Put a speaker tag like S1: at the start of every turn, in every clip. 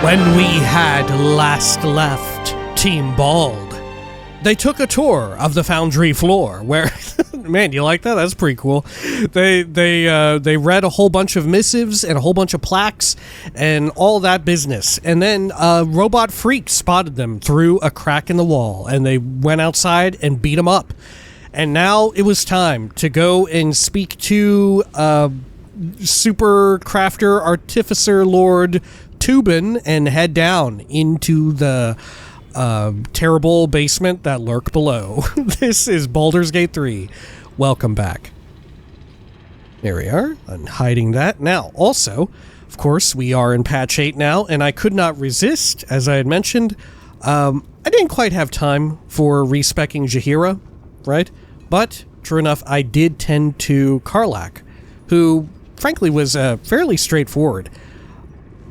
S1: When we had last left Team Bald, they took a tour of the foundry floor where, man, you like that? That's pretty cool. They read a whole bunch of missives and a whole bunch of plaques and all that business. And then a robot freak spotted them through a crack in the wall, and they went outside and beat them up. And now it was time to go and speak to super crafter artificer lord Toobin and head down into the terrible basement that lurk below. This is Baldur's Gate 3. Welcome back. There we are. I'm hiding that. Now, also, of course, we are in patch 8 now, and I could not resist, as I had mentioned. I didn't quite have time for respecking Jaheira, right? But, true enough, I did tend to Karlach, who, frankly, was fairly straightforward.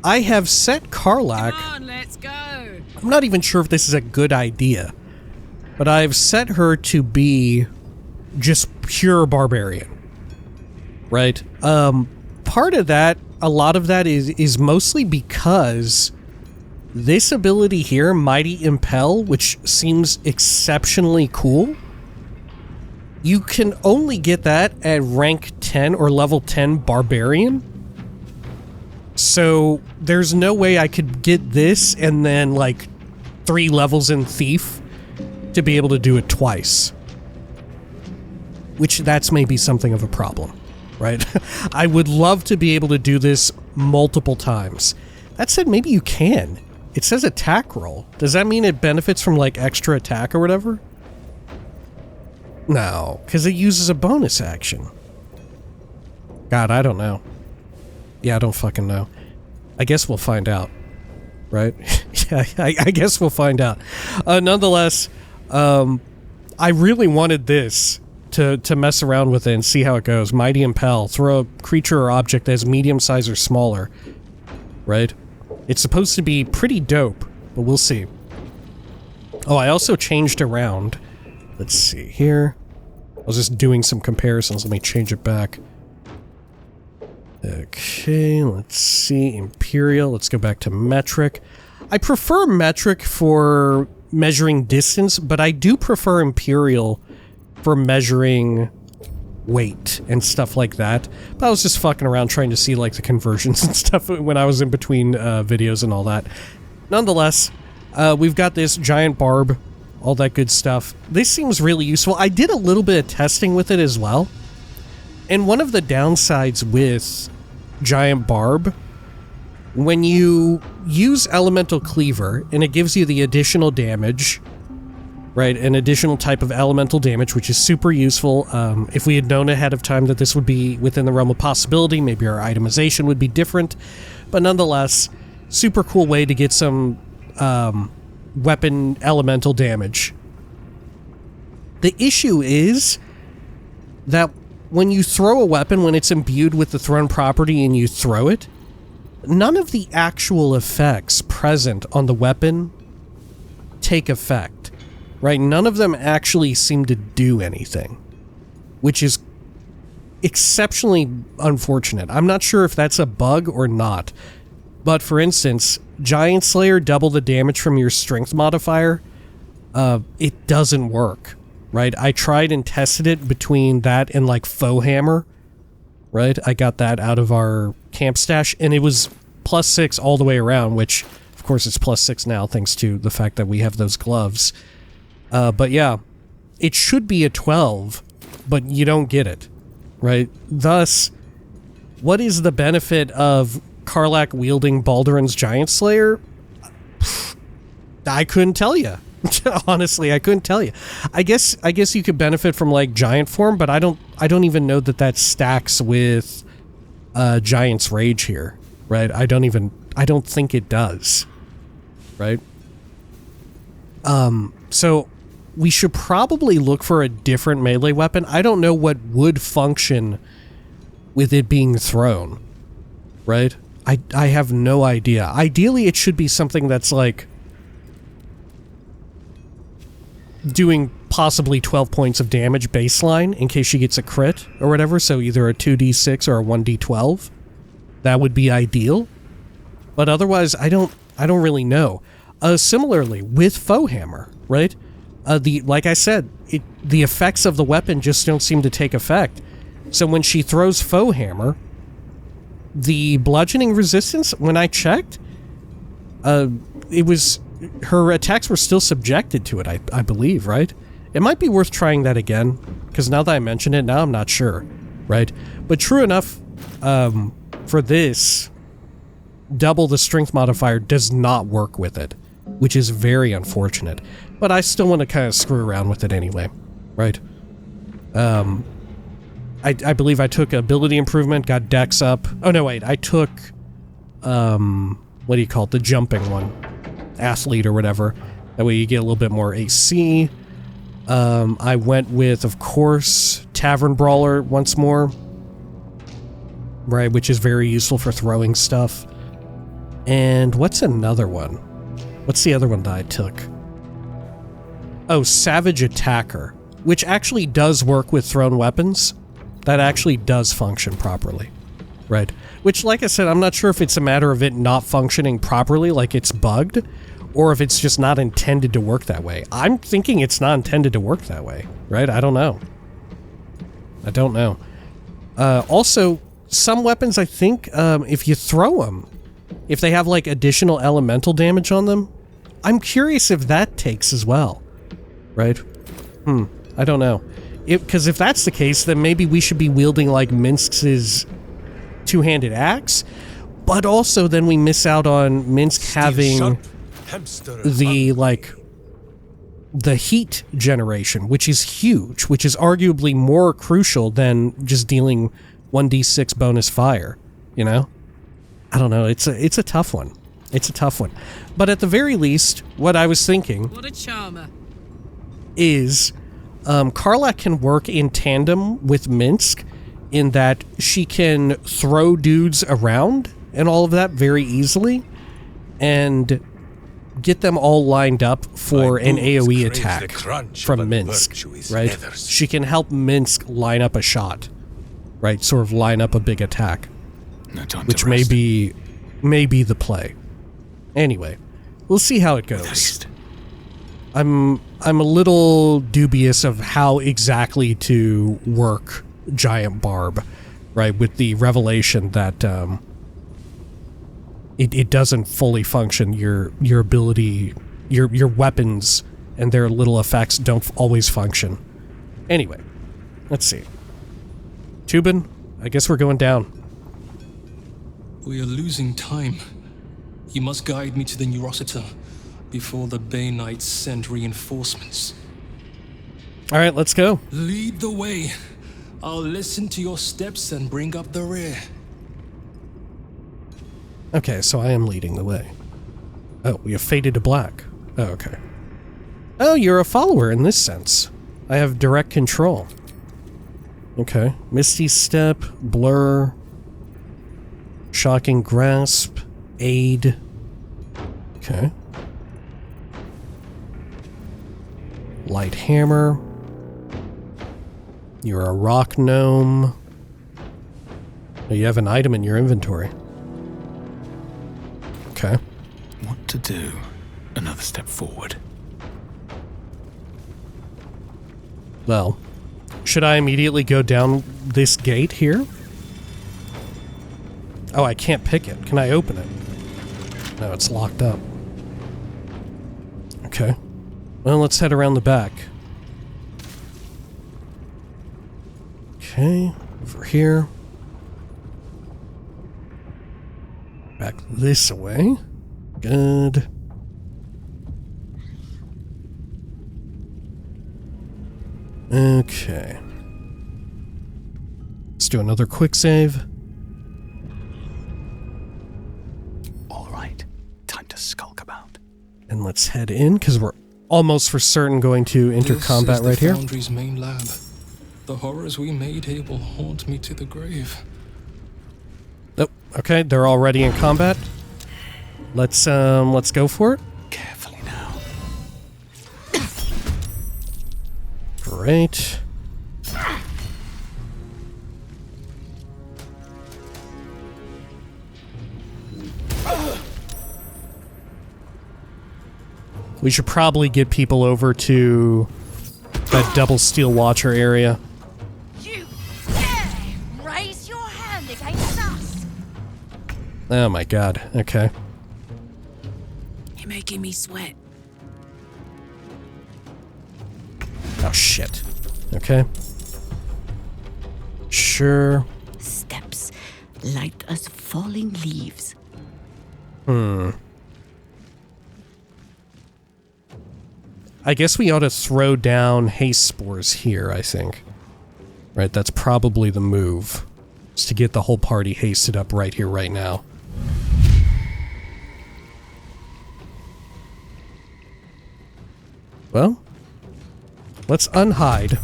S1: I have set Karlach...
S2: Come on, let's go!
S1: I'm not even sure if this is a good idea, but I've set her to be just pure barbarian, right? Part of that, a lot of that is mostly because this ability here, Mighty Impel, which seems exceptionally cool, you can only get that at rank 10 or level 10 barbarian. So there's no way I could get this and then like 3 levels in Thief to be able to do it twice. Which that's maybe something of a problem, right? I would love to be able to do this multiple times. That said, maybe you can. It says attack roll. Does that mean it benefits from like extra attack or whatever? No, because it uses a bonus action. God, I don't know. Yeah, I don't fucking know. I guess we'll find out. Right? Yeah, I guess we'll find out. Nonetheless, I really wanted this to mess around with it and see how it goes. Mighty Impel. Throw a creature or object that is medium size or smaller. Right? It's supposed to be pretty dope, but we'll see. Oh, I also changed around. Let's see here. I was just doing some comparisons. Let me change it back. Okay, let's see. Imperial. Let's go back to metric. I prefer metric for measuring distance, but I do prefer Imperial for measuring weight and stuff like that. But I was just fucking around trying to see like the conversions and stuff when I was in between videos and all that. Nonetheless, we've got this giant barb, all that good stuff. This seems really useful. I did a little bit of testing with it as well. And one of the downsides with Giant Barb, when you use Elemental Cleaver, and it gives you the additional damage, right, an additional type of elemental damage, which is super useful. If we had known ahead of time that this would be within the realm of possibility, maybe our itemization would be different. But nonetheless, super cool way to get some weapon elemental damage. The issue is that when you throw a weapon, when it's imbued with the thrown property and you throw it, none of the actual effects present on the weapon take effect, right? None of them actually seem to do anything, which is exceptionally unfortunate. I'm not sure if that's a bug or not, but for instance, Giant Slayer, double the damage from your strength modifier, it doesn't work. Right, I tried and tested it between that and like Foe Hammer, right? I got that out of our camp stash, and it was +6 all the way around, which, of course, it's +6 now, thanks to the fact that we have those gloves. But yeah, it should be a 12, but you don't get it, right? Thus, what is the benefit of Karlach wielding Baldurin's Giant Slayer? I couldn't tell you. Honestly, I couldn't tell you. I guess you could benefit from like giant form, but I don't even know that stacks with Giant's Rage here, right? I don't think it does, right? So we should probably look for a different melee weapon. I don't know what would function with it being thrown, right? I have no idea. Ideally, it should be something that's like doing possibly 12 points of damage baseline in case she gets a crit or whatever, so either a 2d6 or a 1d12. That would be ideal. But otherwise, I don't I don't really know. Similarly, with foe hammer, right? Like I said, the effects of the weapon just don't seem to take effect. So when she throws foe hammer, the bludgeoning resistance, when I checked, it was, her attacks were still subjected to it, I believe, right? It might be worth trying that again, because now that I mention it, now I'm not sure, right? But true enough, for this, double the strength modifier does not work with it, which is very unfortunate. But I still want to kind of screw around with it anyway, right? I believe I took ability improvement, got dex up. Oh no, wait, I took, what do you call it? The jumping one. Athlete or whatever. That way you get a little bit more AC. I went with, of course, Tavern Brawler once more. Right, which is very useful for throwing stuff. And what's another one? What's the other one that I took? Oh, Savage Attacker, which actually does work with thrown weapons. That actually does function properly, right? Which, like I said, I'm not sure if it's a matter of it not functioning properly, like it's bugged, or if it's just not intended to work that way. I'm thinking it's not intended to work that way, right? I don't know. Also, some weapons, I think, if you throw them, if they have, like, additional elemental damage on them, I'm curious if that takes as well, right? I don't know. Because if that's the case, then maybe we should be wielding, like, Minsk's two-handed axe, but also then we miss out on Minsk having the, like, the heat generation, which is huge, which is arguably more crucial than just dealing 1d6 bonus fire, you know? I don't know, it's a tough one. It's a tough one. But at the very least, what I was thinking... What a charmer. ...is... Karlach can work in tandem with Minsk in that she can throw dudes around and all of that very easily and get them all lined up for an AoE attack from Minsk, right? She can help Minsk line up a shot, right? Sort of line up a big attack, which may be the play. Anyway, we'll see how it goes. I'm a little dubious of how exactly to work Giant Barb, right? With the revelation that it doesn't fully function. Your ability, your weapons and their little effects don't always function. Anyway, let's see. Toobin, I guess we're going down.
S2: We are losing time. You must guide me to the Neurosita before the Bay Knights send reinforcements.
S1: Alright, let's go.
S2: Lead the way. I'll listen to your steps and bring up the rear.
S1: Okay, so I am leading the way. Oh, we have faded to black. Oh, okay. Oh, you're a follower in this sense. I have direct control. Okay. Misty Step, Blur, Shocking Grasp, Aid. Okay. Light Hammer. You're a rock gnome. Oh, you have an item in your inventory. Okay.
S3: What to do? Another step forward.
S1: Well, should I immediately go down this gate here? Oh, I can't pick it. Can I open it? No, it's locked up. Okay. Well, let's head around the back. Okay, over here. Back this way. Good. Okay. Let's do another quick save.
S3: All right, time to skulk about.
S1: And let's head in, because we're almost for certain going to enter combat right here.
S2: This is the Foundry's main lab. The horrors we made here will haunt me to the grave.
S1: Oh, okay, they're already in combat. Let's go for it.
S3: Carefully now.
S1: Great. We should probably get people over to that double steel watcher area.
S4: You dare raise your hand against us?
S1: Oh my god, okay.
S5: You're making me sweat.
S1: Oh shit. Okay. Sure.
S5: Steps light as falling leaves.
S1: I guess we ought to throw down haste spores here, I think. Right, that's probably the move. Is to get the whole party hasted up right here, right now. Well, let's unhide.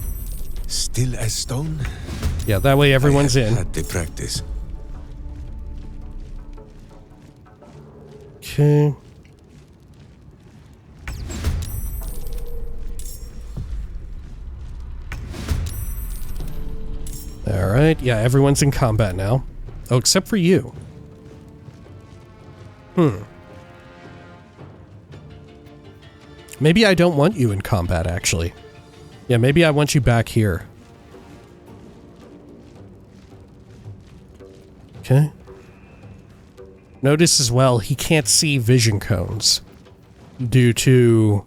S6: Still as stone?
S1: Yeah, that way everyone's
S6: I have
S1: in.
S6: had the practice.
S1: Okay. Alright, yeah, everyone's in combat now. Oh, except for you. Maybe I don't want you in combat, actually. Yeah, maybe I want you back here. Okay. Notice as well, he can't see vision cones due to,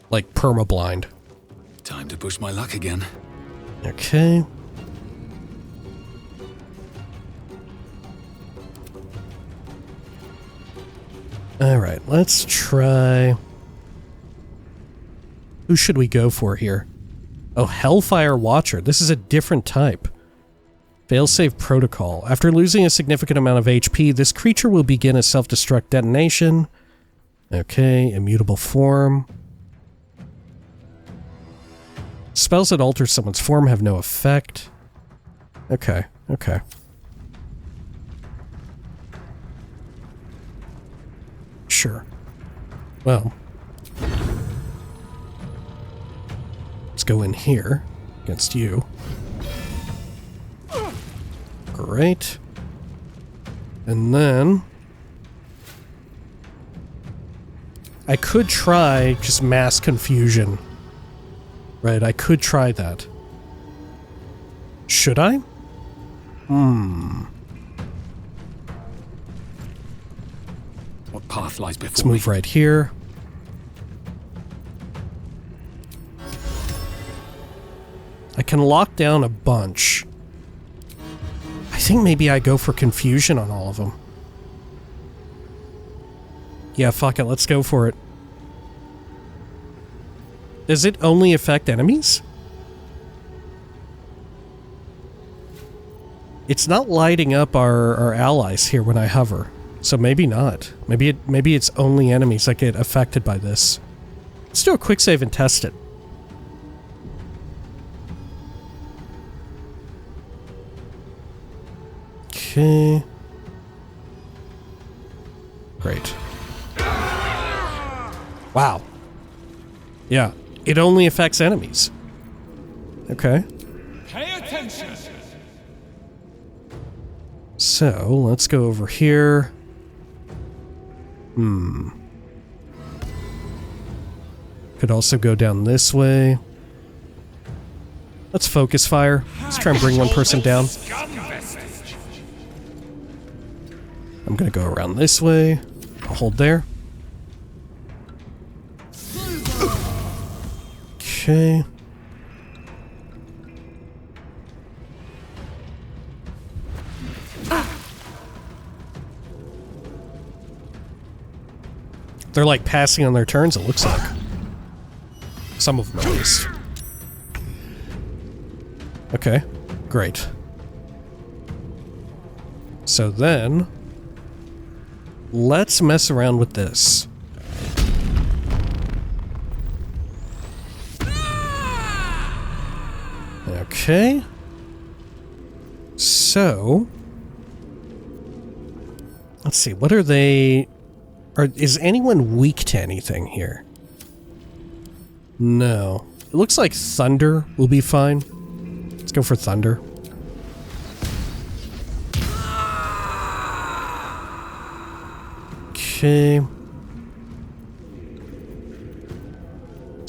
S1: like, permablind.
S3: Time to push my luck again.
S1: Okay. Alright, let's try... Who should we go for here? Oh, Hellfire Watcher. This is a different type. Failsafe Protocol. After losing a significant amount of HP, this creature will begin a self-destruct detonation. Okay, immutable form. Spells that alter someone's form have no effect. Okay, okay. Sure. Well. Let's go in here against you. Great. And then I could try just mass confusion. Right, I could try that. Should I?
S3: What path lies before
S1: Let's move right here. I can lock down a bunch. I think maybe I go for confusion on all of them. Yeah, fuck it, let's go for it. Does it only affect enemies? It's not lighting up our allies here when I hover, so maybe not. Maybe it's only enemies that get affected by this. Let's do a quick save and test it. Okay. Great. Wow. Yeah, it only affects enemies. Okay.
S2: Pay attention.
S1: So, let's go over here. Could also go down this way. Let's focus fire. Let's try and bring one person down. I'm gonna go around this way. I'll hold there. Okay. They're like passing on their turns, it looks like. Some of them at least. Okay, great. So then, let's mess around with this. Okay. So, let's see, what are they... Is anyone weak to anything here? No. It looks like thunder will be fine. Let's go for thunder. Okay.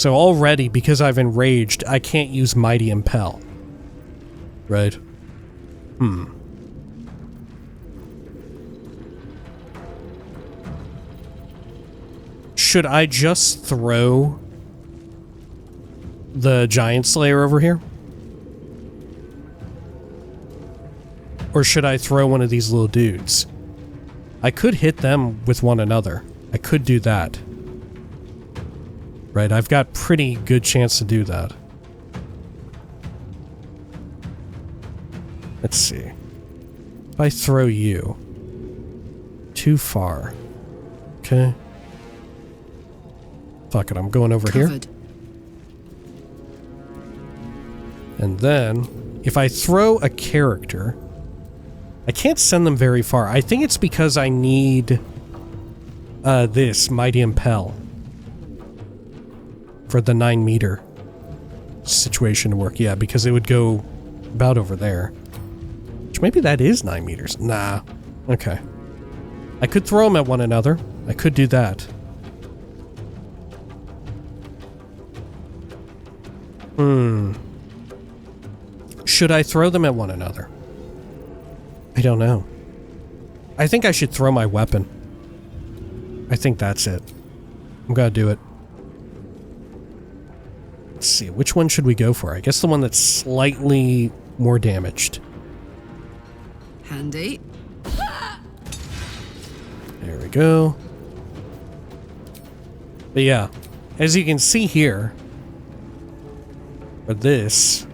S1: So already, because I've enraged, I can't use Mighty Impel. Right? Should I just throw the Giant Slayer over here? Or should I throw one of these little dudes? I could hit them with one another. I could do that. Right, I've got pretty good chance to do that. Let's see. If I throw you too far. Okay. Fuck it, I'm going over
S5: Covered.
S1: here. And then, if I throw a character, I can't send them very far. I think it's because I need this Mighty Impel for the 9-meter situation to work. Yeah, because it would go about over there. Which maybe that is 9 meters. Nah. Okay. I could throw them at one another. I could do that. Should I throw them at one another? I don't know. I think I should throw my weapon. I think that's it. I'm gonna do it. Let's see, which one should we go for? I guess the one that's slightly more damaged.
S5: Handy.
S1: There we go. But yeah, as you can see here, for this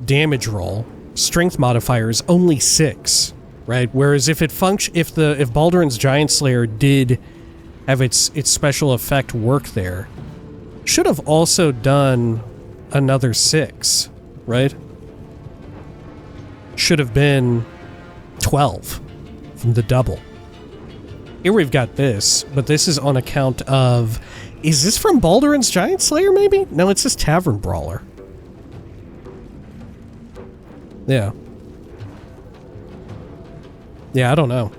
S1: damage roll, strength modifier is only 6, right? Whereas if it if Baldur's Giant Slayer did have its special effect work there, should have also done another 6, right? Should have been 12 from the double. Here we've got this, but this is on account of... Is this from Baldur's Giant Slayer, maybe? No, it's this Tavern Brawler. Yeah. Yeah, I don't know.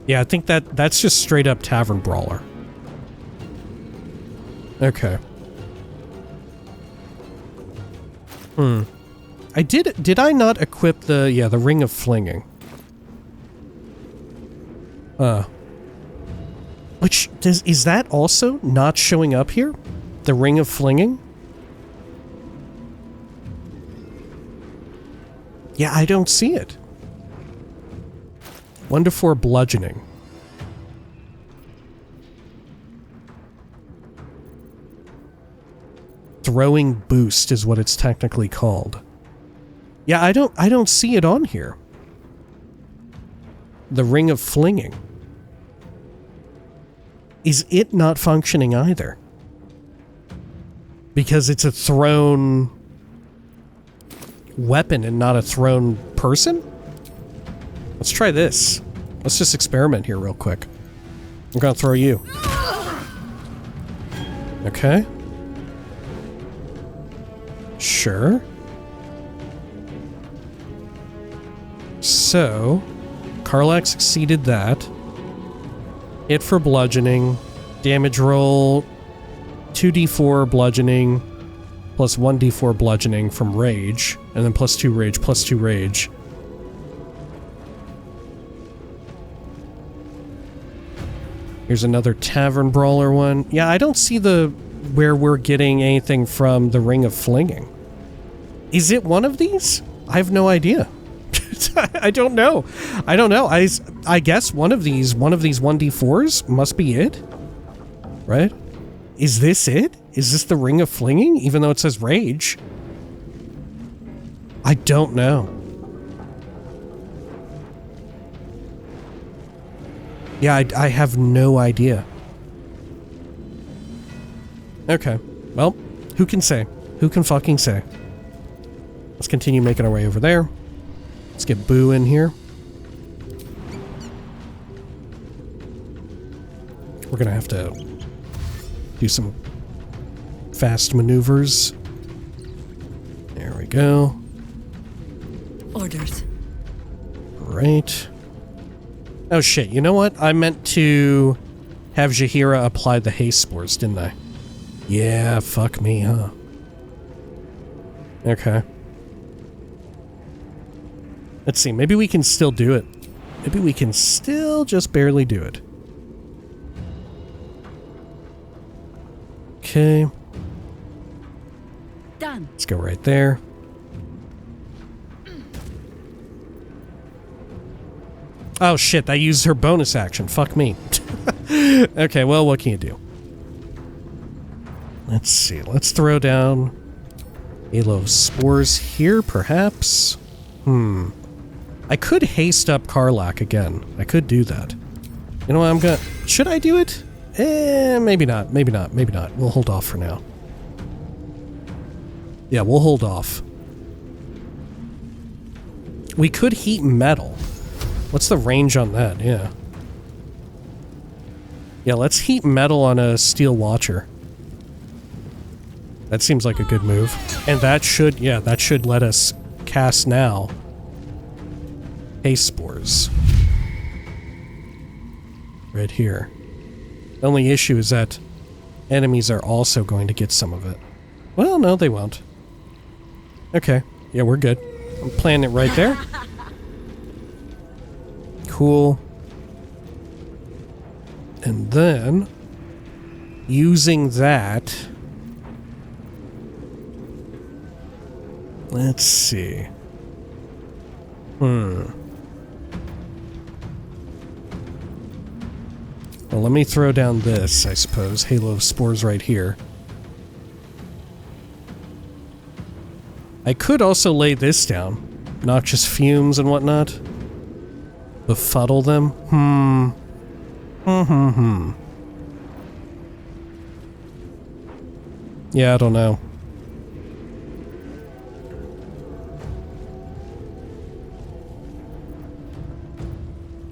S1: Yeah, I think that's just straight up Tavern Brawler. Okay. Did I not equip the Ring of Flinging? Is that also not showing up here? The Ring of Flinging? Yeah, I don't see it. 1 to 4 bludgeoning. Throwing boost is what it's technically called. Yeah, I don't see it on here. The Ring of Flinging. Is it not functioning either? Because it's a thrown weapon and not a thrown person? Let's try this. Let's just experiment here real quick. I'm gonna throw you. Okay. Sure. So, Karlak succeeded that. Hit for bludgeoning. Damage roll 2d4 bludgeoning plus 1d4 bludgeoning from rage. And then plus 2 rage, plus 2 rage. Here's another Tavern Brawler one. Yeah, I don't see where we're getting anything from the Ring of Flinging. Is it one of these? I have no idea. I don't know. I guess one of these 1d4s must be it. Right? Is this it? Is this the Ring of Flinging? Even though it says rage. I don't know. Yeah, I have no idea. Okay. Well, who can say? Who can fucking say? Let's continue making our way over there. Let's get Boo in here. We're gonna have to do some fast maneuvers. There we go.
S5: Orders.
S1: Right. Oh shit, you know what? I meant to have Jaheira apply the haste spores, didn't I? Yeah, fuck me, huh? Okay. Let's see, maybe we can still do it. Maybe we can still just barely do it. Okay.
S5: Done.
S1: Let's go right there. Oh shit, I used her bonus action. Fuck me. Okay, well, what can you do? Let's see. Let's throw down Halo of Spores here, perhaps. I could haste up Karlach again. I could do that. You know what, I'm gonna... Should I do it? Maybe not. Maybe not. Maybe not. We'll hold off for now. Yeah, we'll hold off. We could heat metal. What's the range on that? Yeah. Yeah, let's heat metal on a steel watcher. That seems like a good move. And that should, yeah, that should let us cast now. Haste spores. Right here. The only issue is that enemies are also going to get some of it. Well, no, they won't. Okay. Yeah, we're good. I'm planting it right there. Cool. And then, using that... Let's see. Well, let me throw down this, I suppose. Halo of Spores right here. I could also lay this down. Noxious fumes and whatnot. Befuddle them. Yeah, I don't know.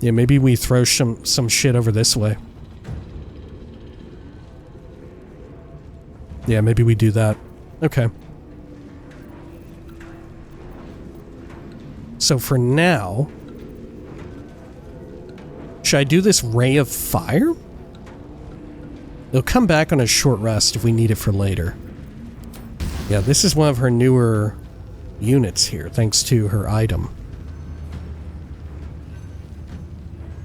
S1: Yeah, maybe we throw some shit over this way. Yeah, maybe we do that. Okay. So for now... Should I do this Ray of Fire? It'll come back on a short rest if we need it for later. Yeah, this is one of her newer units here, thanks to her item.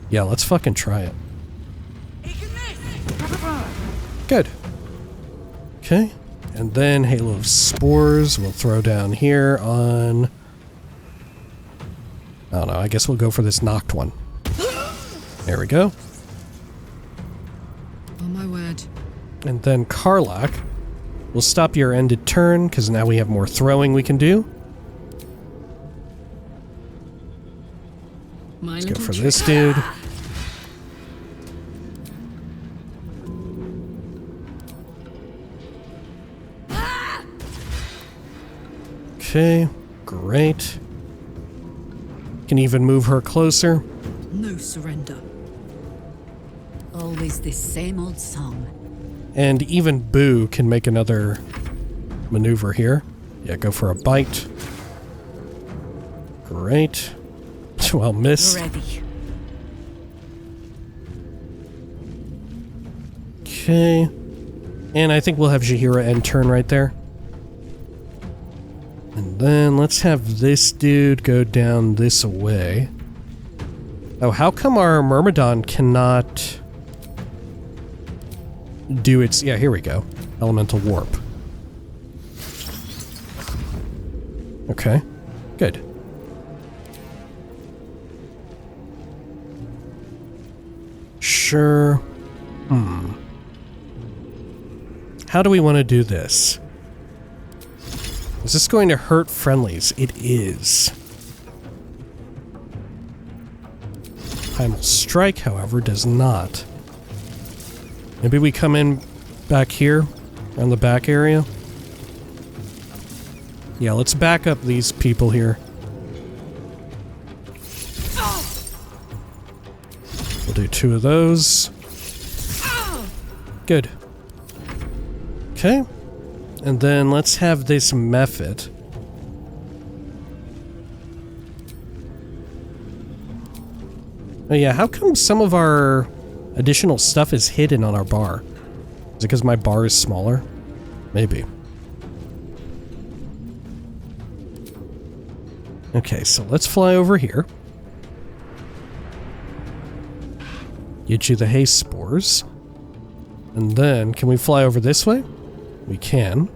S1: Yeah, let's fucking try it. Good. Okay. And then Halo of Spores we'll throw down here on... I don't know, I guess we'll go for this knocked one. There we go.
S5: Oh my word.
S1: And then Karlach. We'll stop your ended turn, because now we have more throwing we can do. Let's go for this dude. Okay, great. Can even move her closer.
S5: No surrender. Always this same old song.
S1: And even Boo can make another maneuver here. Yeah, go for a bite. Great. Well, missed.
S5: Ready.
S1: Okay. And I think we'll have Jaheira end turn right there. And then let's have this dude go down this way. Oh, how come our Myrmidon cannot do its... Yeah, here we go. Elemental Warp. Okay. Good. Sure. How do we want to do this? Is this going to hurt friendlies? It is. Primal Strike, however, does not. Maybe we come in back here, around the back area. Yeah, let's back up these people here. We'll do 2 of those. Good. Okay. And then let's have this Mephit. Oh yeah, how come some of our Additional stuff is hidden on our bar. Is it because my bar is smaller? Maybe. Okay, so let's fly over here. Get you the haste spores. And then, can we fly over this way? We can.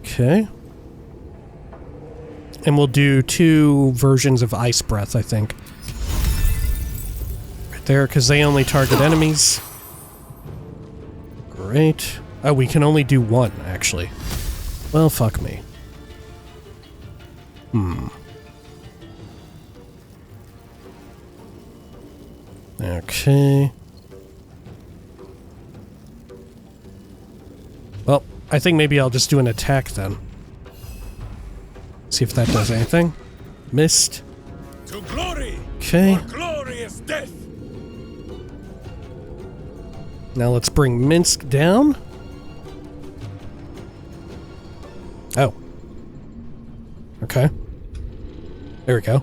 S1: Okay. And we'll do 2 versions of Ice Breath, I think. Right there, because they only target enemies. Great. Oh, we can only do 1, actually. Well, fuck me. Okay. Well, I think maybe I'll just do an attack then. See if that does anything. Missed.
S6: To glory!
S1: Okay.
S6: For glorious death!
S1: Now let's bring Minsk down. Oh. Okay. There we go.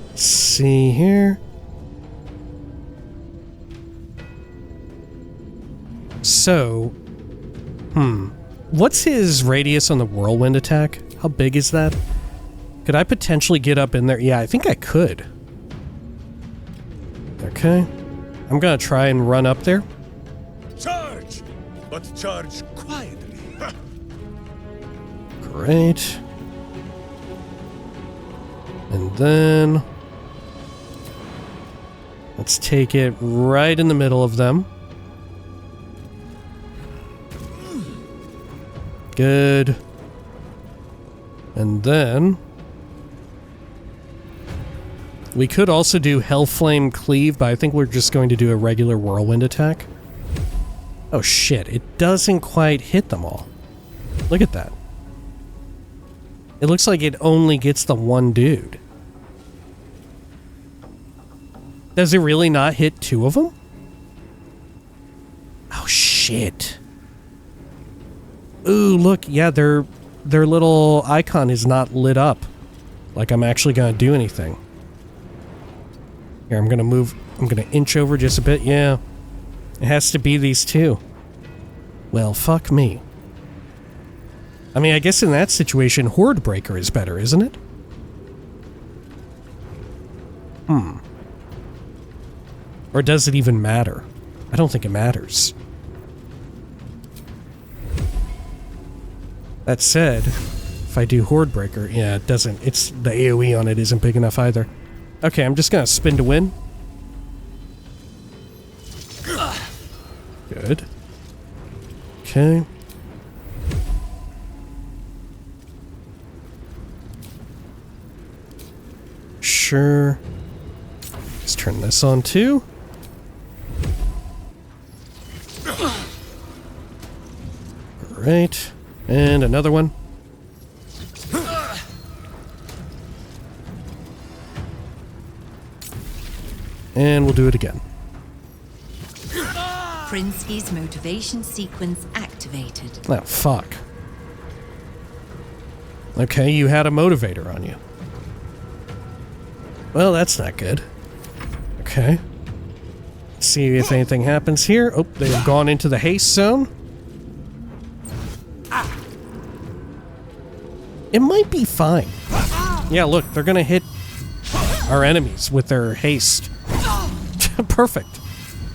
S1: Let's see here. So, what's his radius on the whirlwind attack? How big is that? Could I potentially get up in there? Yeah, I think I could. Okay. I'm gonna try and run up there.
S6: Charge! But charge quietly.
S1: Great. And then let's take it right in the middle of them. Good. And then we could also do Hellflame Cleave, but I think we're just going to do a regular whirlwind attack. Oh shit, it doesn't quite hit them all. Look at that. It looks like it only gets the one dude. Does it really not hit 2 of them? Oh shit. Ooh, look, yeah, their little icon is not lit up. Like I'm actually gonna do anything. Here, I'm gonna inch over just a bit, yeah. It has to be these 2. Well, fuck me. I mean, I guess in that situation, Horde Breaker is better, isn't it? Or does it even matter? I don't think it matters. That said, if I do Horde Breaker, yeah, it doesn't. It's the AoE on it isn't big enough either. Okay, I'm just gonna spin to win. Good. Okay. Sure. Let's turn this on too. Great. And another one. And we'll do it again.
S7: Prinsky's motivation sequence activated.
S1: Oh, fuck. Okay, you had a motivator on you. Well, that's not good. Okay. Let's see if anything happens here. Oh, they have gone into the haste zone. It might be fine. Yeah, look, they're gonna hit our enemies with their haste. Perfect.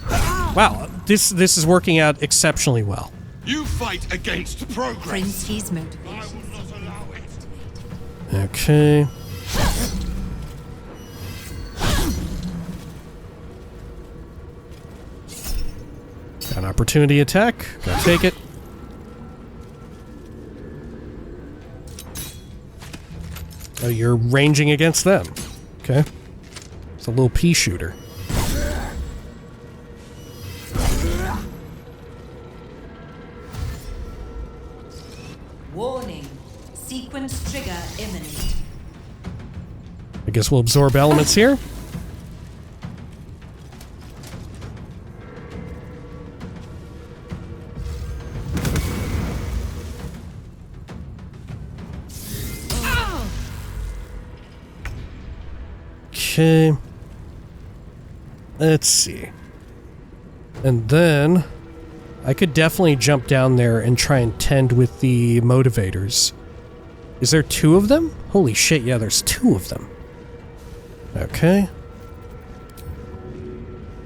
S1: Wow, this is working out exceptionally well.
S6: You fight against progress.
S7: Prinsky's motivation.
S1: Okay. Got an opportunity attack. Gotta take it. Oh, you're ranging against them. Okay. It's a little pea shooter.
S7: Warning. Sequence trigger imminent.
S1: I guess we'll absorb elements here. Okay. Let's see. And then I could definitely jump down there and try and tend with the motivators. Is there 2 of them? Holy shit, yeah, there's 2 of them. Okay.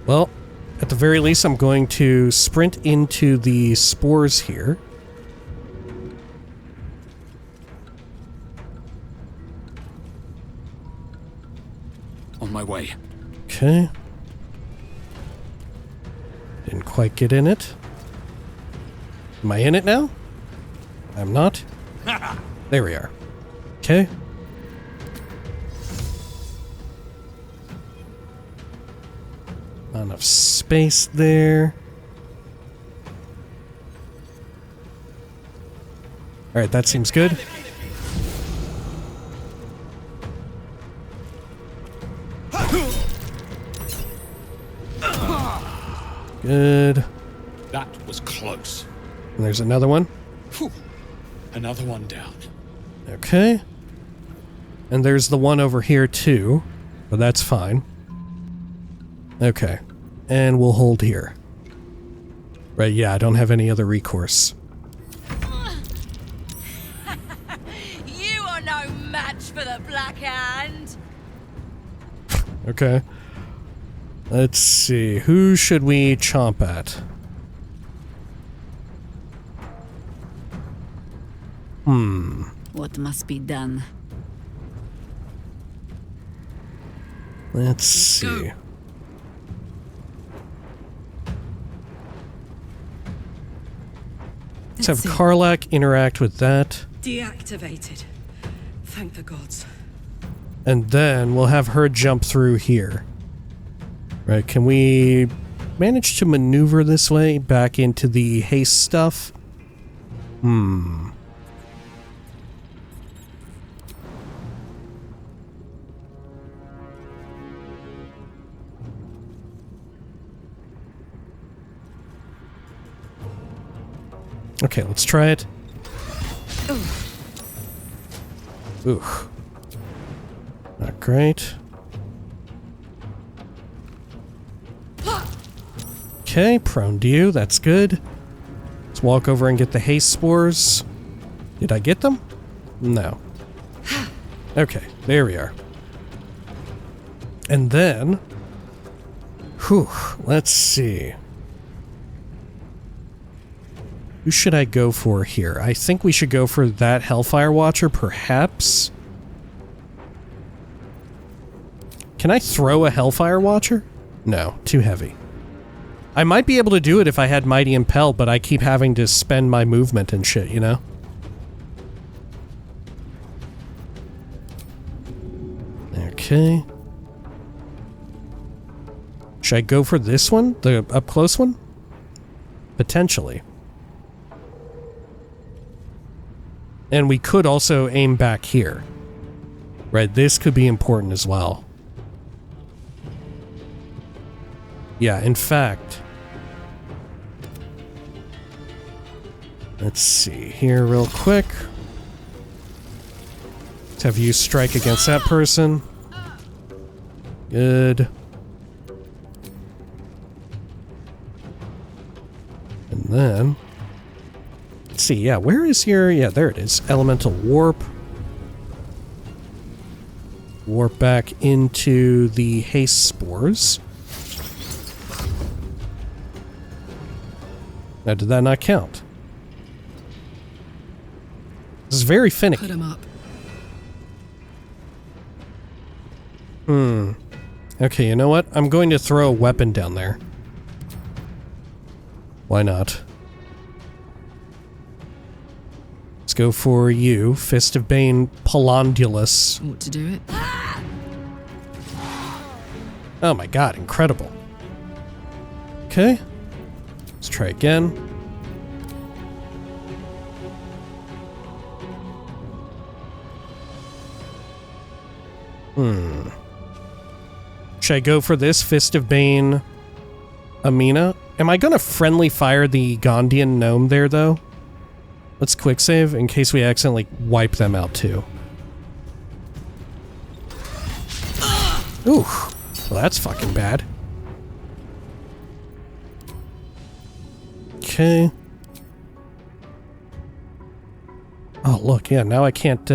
S1: Well, at the very least, I'm going to sprint into the spores here.
S3: On my way.
S1: Okay. Didn't quite get in it. Am I in it now? I'm not. There we are. Okay. Not enough space there. Alright, that seems good. Good.
S3: That was close.
S1: And there's another one.
S3: Whew. Another one down.
S1: Okay. And there's the one over here too, but that's fine. Okay. And we'll hold here. Right, yeah, I don't have any other recourse.
S4: You are no match for the Black Hand.
S1: Okay. Let's see. Who should we chomp at?
S5: What must be done?
S1: Let's see. Let's have Karlak interact with that.
S8: Deactivated. Thank the gods.
S1: And then we'll have her jump through here. Right, can we manage to maneuver this way back into the haste stuff? Okay, let's try it. Ooh. Not great. Okay, prone to you, that's good. Let's walk over and get the haste spores. Did I get them? No. Okay, there we are. And then... Whew, let's see. Who should I go for here? I think we should go for that Hellfire Watcher, perhaps? Can I throw a Hellfire Watcher? No, too heavy. I might be able to do it if I had Mighty Impel, but I keep having to spend my movement and shit, you know? Okay. Should I go for this one? The up-close one? Potentially. And we could also aim back here. Right, this could be important as well. Yeah, in fact... Let's see here real quick. Let's have you strike against that person. Good. And then... Let's see, yeah, where is your... Yeah, there it is. Elemental Warp. Warp back into the haste spores. Now, did that not count? This is very finicky.
S5: Put him up.
S1: Okay, you know what? I'm going to throw a weapon down there. Why not? Let's go for you, Fist of Bane Polondulus.
S5: Ought to do it.
S1: Oh my god, incredible. Okay. Let's try again. Should I go for this Fist of Bane Amina? Am I gonna friendly fire the Gondian gnome there, though? Let's quick save in case we accidentally wipe them out, too. Ooh. Well, that's fucking bad. Okay. Oh, look, yeah, now I can't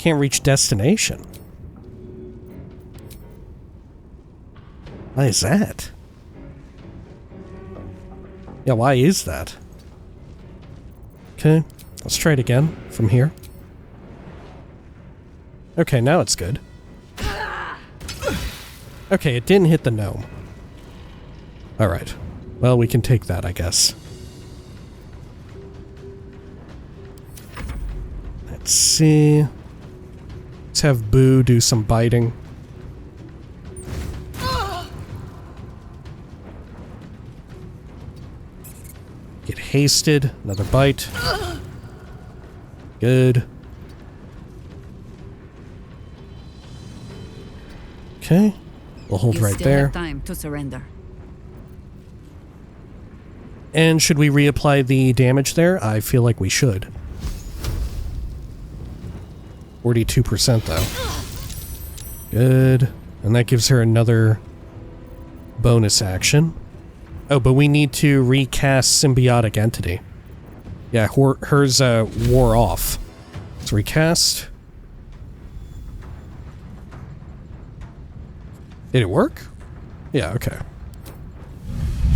S1: reach destination. Why is that? Yeah, why is that? Okay, let's try it again from here. Okay, now it's good. Okay, it didn't hit the gnome. Alright. Well, we can take that, I guess. Let's see. Let's have Boo do some biting. Get hasted. Another bite. Good. Okay. We'll hold right there.
S5: Have time to surrender.
S1: And should we reapply the damage there? I feel like we should. 42% though. Good. And that gives her another bonus action. Oh, but we need to recast Symbiotic Entity. Yeah, hers wore off. Let's recast. Did it work? Yeah, okay.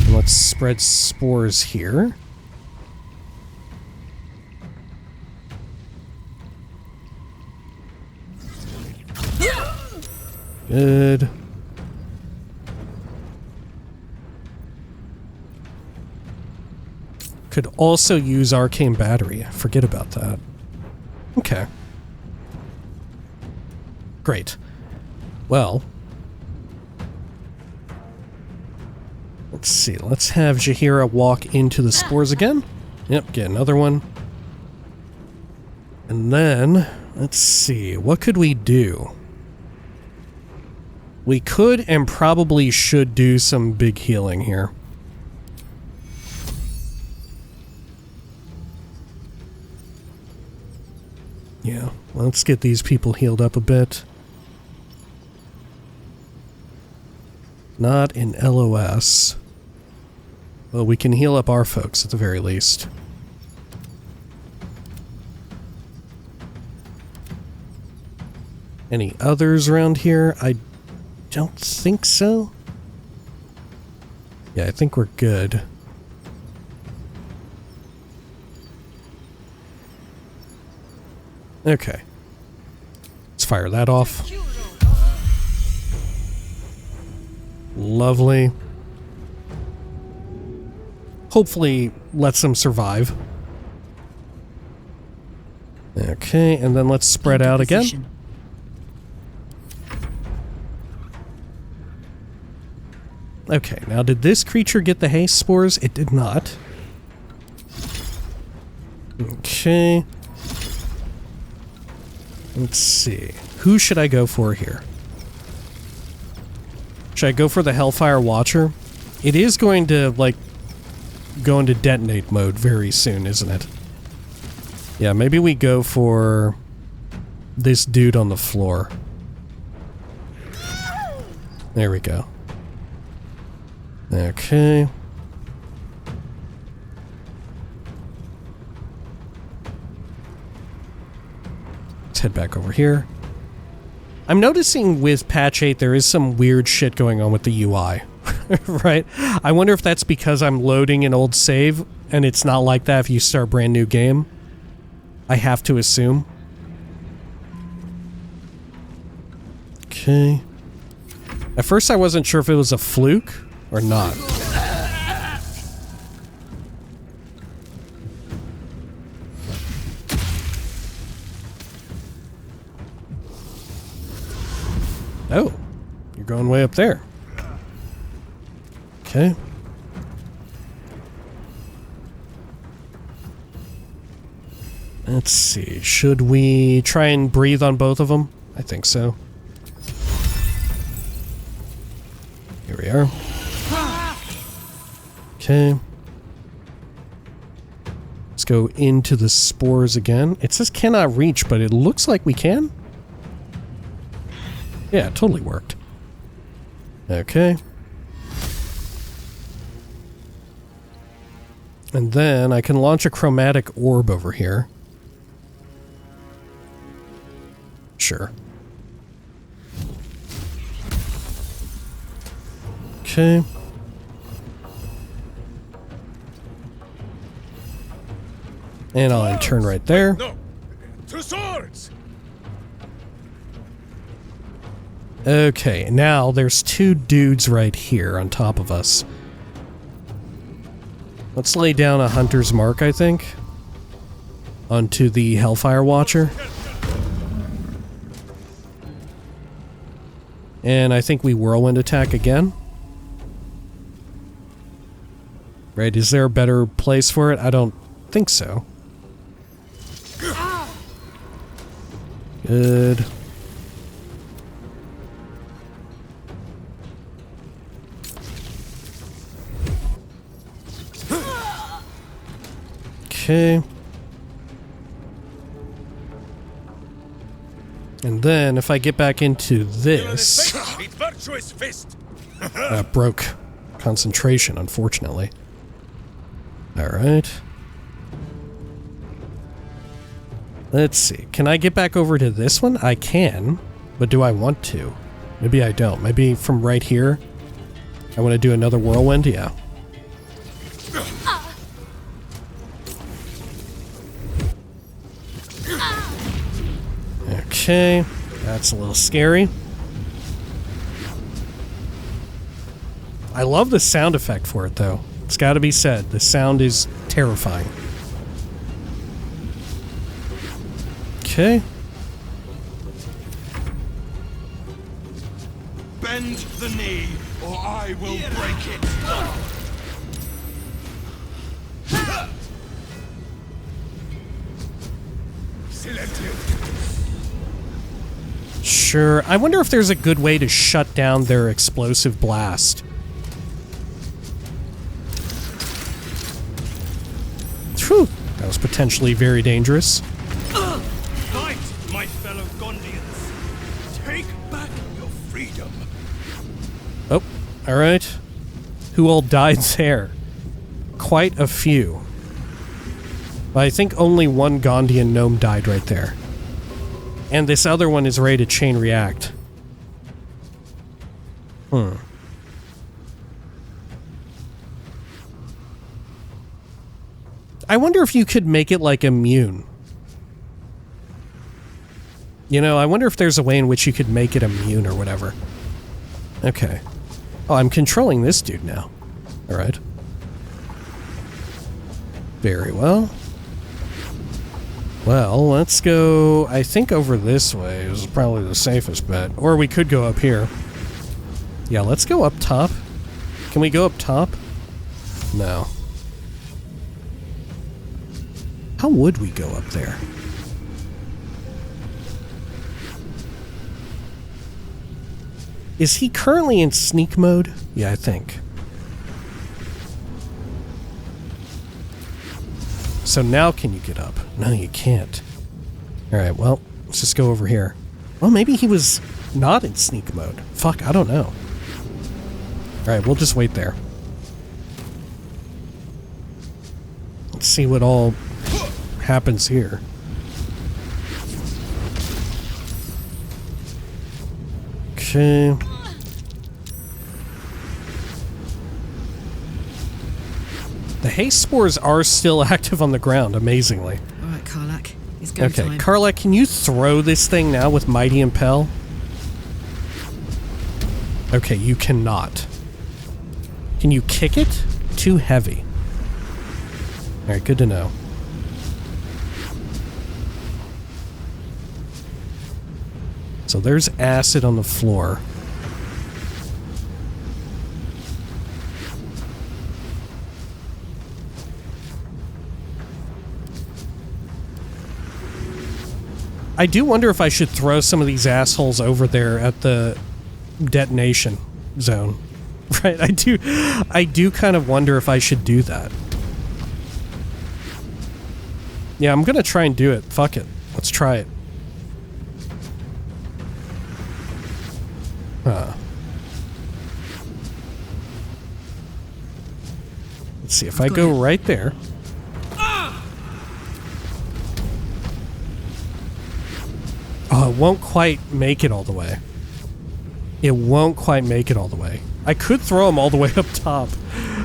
S1: And let's spread spores here. Good. Could also use Arcane Battery. Forget about that. Okay. Great. Well. Let's see. Let's have Jaheira walk into the spores again. Yep, get another one. And then, let's see. What could we do? We could and probably should do some big healing here. Yeah, let's get these people healed up a bit. Not in LOS. Well, we can heal up our folks at the very least. Any others around here? I don't think so. Yeah, I think we're good. Okay. Let's fire that off. Lovely. Hopefully lets them survive. Okay, and then let's spread out again. Okay, now did this creature get the haste spores? It did not. Okay. Let's see. Who should I go for here? Should I go for the Hellfire Watcher? It is going to, like, go into detonate mode very soon, isn't it? Yeah, maybe we go for this dude on the floor. There we go. Okay. Let's head back over here. I'm noticing with patch 8 there is some weird shit going on with the UI. Right? I wonder if that's because I'm loading an old save and it's not like that if you start a brand new game. I have to assume. Okay. At first I wasn't sure if it was a fluke or not. Oh, you're going way up there. Okay. Let's see. Should we try and breathe on both of them? I think so. Here we are. Okay. Let's go into the spores again. It says cannot reach, but it looks like we can. Yeah, it totally worked. Okay. And then I can launch a chromatic orb over here. Sure. Okay. And I'll turn right there.
S6: No! To swords!
S1: Okay, now there's two dudes right here on top of us. Let's lay down a hunter's mark, I think, onto the Hellfire Watcher. And I think we whirlwind attack again. Right, is there a better place for it? I don't think so. Good. Okay. And then if I get back into this,
S6: Virtuous fist!
S1: broke concentration, unfortunately. All right. Let's see. Can I get back over to this one? I can, but do I want to? Maybe I don't. Maybe from right here, I want to do another whirlwind? Yeah. Okay, that's a little scary. I love the sound effect for it, though. It's got to be said. The sound is terrifying. Okay.
S6: Bend the knee, or I will break it!
S1: Sure. I wonder if there's a good way to shut down their explosive blast. Phew. That was potentially very dangerous.
S6: Fight, my fellow Gondians! Take back your freedom!
S1: Oh, alright. Who all died there? Quite a few. I think only one Gondian gnome died right there. And this other one is ready to chain react. I wonder if you could make it, like, immune. You know, I wonder if there's a way in which you could make it immune or whatever. Okay. Oh, I'm controlling this dude now. Alright. Very well. Well, let's go, I think over this way is probably the safest bet. Or we could go up here. Yeah, let's go up top. Can we go up top? No. How would we go up there? Is he currently in sneak mode? Yeah, I think. So now can you get up? No, you can't. Alright, well, let's just go over here. Well, maybe he was not in sneak mode. Fuck, I don't know. Alright, we'll just wait there. Let's see what all happens here. Okay. The haste spores are still active on the ground, amazingly.
S8: Alright, Karlak. It's go
S1: Okay,
S8: time.
S1: Karlak, can you throw this thing now with Mighty Impel? Okay, you cannot. Can you kick it? Too heavy. Alright, good to know. So there's acid on the floor. I do wonder if I should throw some of these assholes over there at the detonation zone. Right, I do kind of wonder if I should do that. Yeah, I'm gonna try and do it. Fuck it. Let's try it. Let's Let's see if I go right there. Oh, it won't quite make it all the way. It won't quite make it all the way. I could throw him all the way up top.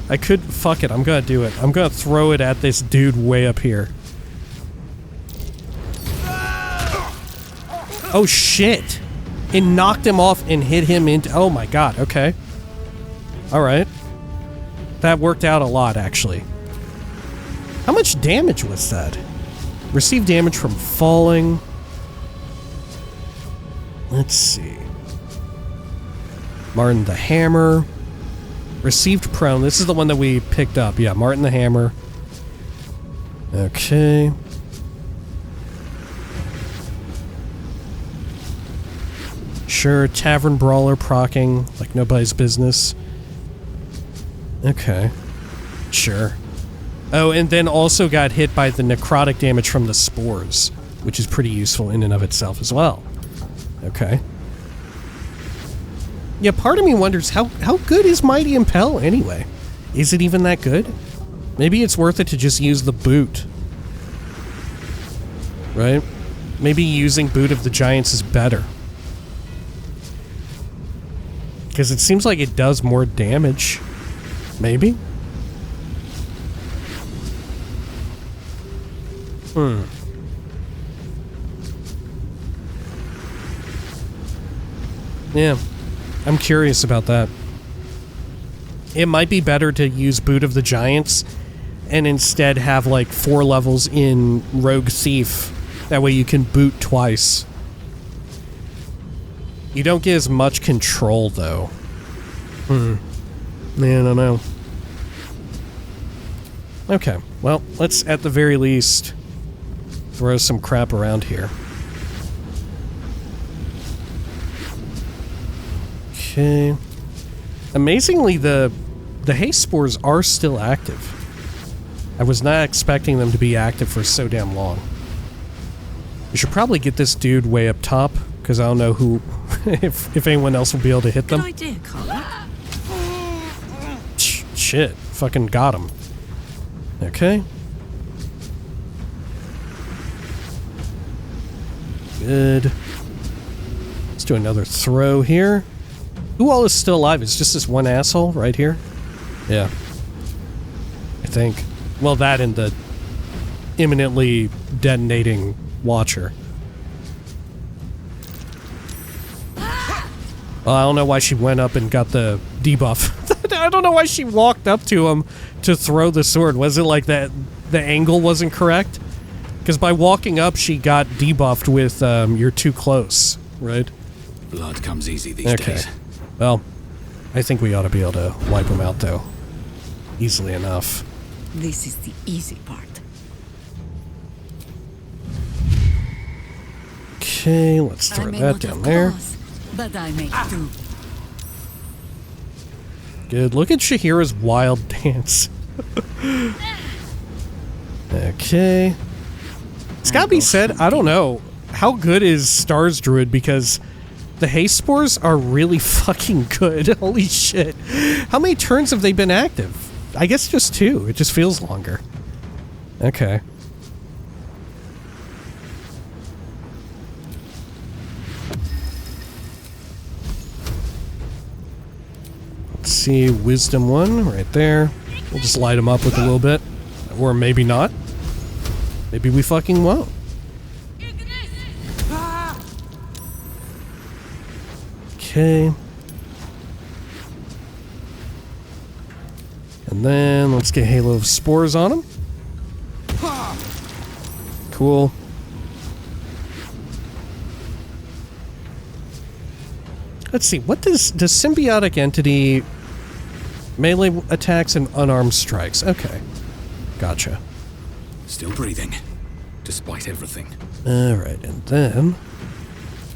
S1: I could... Fuck it, I'm gonna do it. I'm gonna throw it at this dude way up here. Oh, shit. It knocked him off and hit him into... Oh, my God. Okay. Alright. That worked out a lot, actually. How much damage was that? Received damage from falling... Let's see. Martin the Hammer. Received prone. This is the one that we picked up. Yeah, Martin the Hammer. Okay. Sure, Tavern Brawler procking like nobody's business. Okay. Sure. Oh, and then also got hit by the necrotic damage from the spores, which is pretty useful in and of itself as well. Okay. Yeah, part of me wonders how good is Mighty Impel anyway? Is it even that good? Maybe it's worth it to just use the boot. Right? Maybe using Boot of the Giants is better. Because it seems like it does more damage. Maybe? Yeah. I'm curious about that. It might be better to use Boot of the Giants and instead have like 4 levels in Rogue Thief. That way you can boot twice. You don't get as much control though. Man, I don't know. Okay, well, let's at the very least throw some crap around here. Okay. Amazingly, the haste spores are still active. I was not expecting them to be active for so damn long. We should probably get this dude way up top, because I don't know who, if anyone else will be able to hit them.
S5: Good idea, Carla.
S1: Shit, fucking got him. Okay. Good. Let's do another throw here. Who all is still alive? It's just this one asshole right here? Yeah. I think. Well, that and the imminently detonating Watcher. Well, I don't know why she went up and got the debuff. I don't know why she walked up to him to throw the sword. Was it like that the angle wasn't correct? Because by walking up, she got debuffed with you're too close, right?
S3: Blood comes easy these days.
S1: Well, I think we ought to be able to wipe him out, though. Easily enough.
S5: This is the easy part.
S1: Okay, let's throw that down there.
S5: But I make do.
S1: Good. Look at Shahira's wild dance. Okay. It's gotta be said, I don't know. How good is Stars Druid? Because the haste spores are really fucking good. Holy shit. How many turns have they been active? I guess just 2. It just feels longer. Okay. Let's see, Wisdom 1 right there. We'll just light them up with a little bit. Or maybe not. Maybe we fucking won't. Okay. And then let's get Halo of Spores on him. Cool. Let's see, what does symbiotic entity melee attacks and unarmed strikes? Okay. Gotcha.
S3: Still breathing, despite everything.
S1: Alright, and then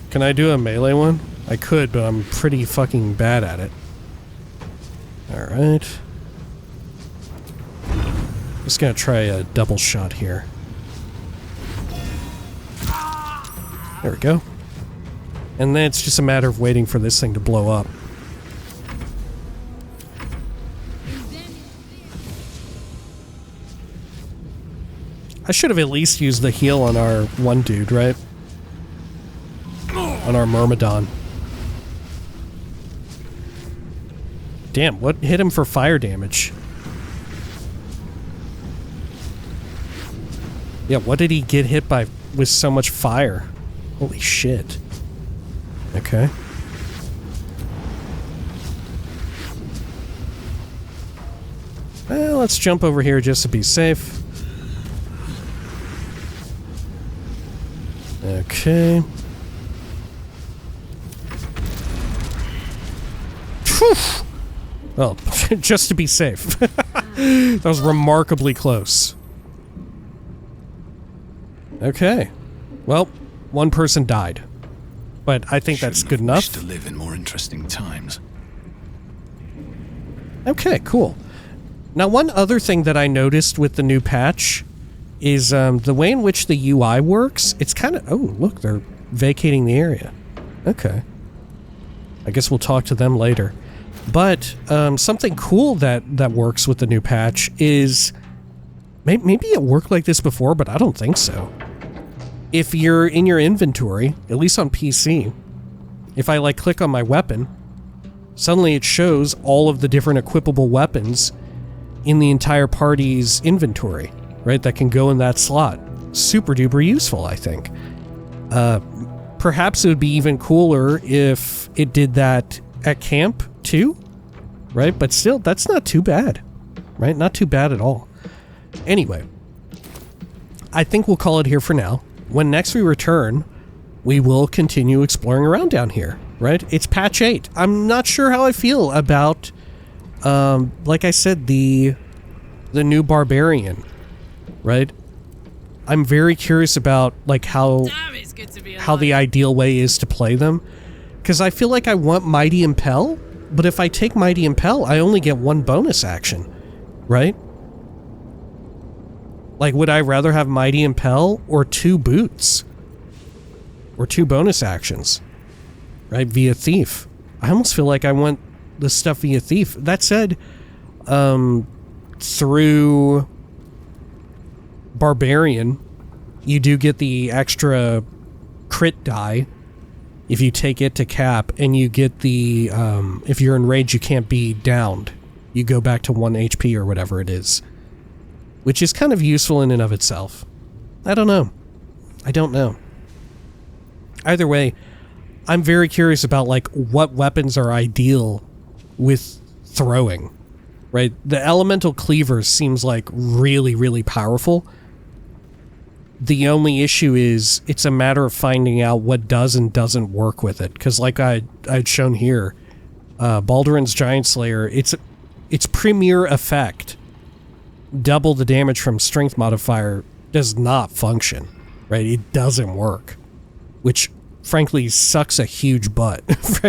S1: can I do a melee one? I could, but I'm pretty fucking bad at it. Alright. Just gonna try a double shot here. There we go. And then it's just a matter of waiting for this thing to blow up. I should have at least used the heal on our one dude, right? On our Myrmidon. Damn, what hit him for fire damage? Yeah, what did he get hit by with so much fire? Holy shit. Okay. Well, let's jump over here just to be safe. Okay. Whew. Well, just to be safe. That was remarkably close. Okay. Well, one person died. But I think that's good enough.
S3: To live in more interesting times.
S1: Okay, cool. Now, one other thing that I noticed with the new patch is the way in which the UI works. It's kind of... Oh, look, they're vacating the area. Okay. I guess we'll talk to them later. But something cool that works with the new patch is... Maybe it worked like this before, but I don't think so. If you're in your inventory, at least on PC, if I like click on my weapon, suddenly it shows all of the different equipable weapons in the entire party's inventory, right? That can go in that slot. Super duper useful, I think. Perhaps it would be even cooler if it did that at camp too, right? But still, that's not too bad, right? Not too bad at all. Anyway, I think we'll call it here for now. When next we return, we will continue exploring around down here, right? It's patch 8. I'm not sure how I feel about, like I said, the new barbarian, right? I'm very curious about, like, how the ideal way is to play them. Because I feel like I want Mighty Impel, but if I take Mighty Impel, I only get one bonus action, right? Like, would I rather have Mighty Impel or 2 boots? Or 2 bonus actions, right? Via Thief. I almost feel like I want the stuff via Thief. That said, through Barbarian, you do get the extra crit die if you take it to cap, and you get the, if you're enraged, you can't be downed. You go back to 1 HP or whatever it is. Which is kind of useful in and of itself. I don't know. I don't know. Either way, I'm very curious about, like, what weapons are ideal with throwing, right? The elemental cleaver seems like really, really powerful. The only issue is it's a matter of finding out what does and doesn't work with it. Because like I'd shown here, Baldur's Giant Slayer, its premier effect, double the damage from strength modifier, does not function, right? It doesn't work, which frankly sucks a huge butt.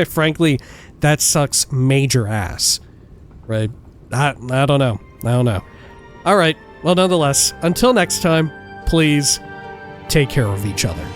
S1: Frankly, that sucks major ass, right? I don't know. I don't know. All right. Well, nonetheless, until next time, please take care of each other.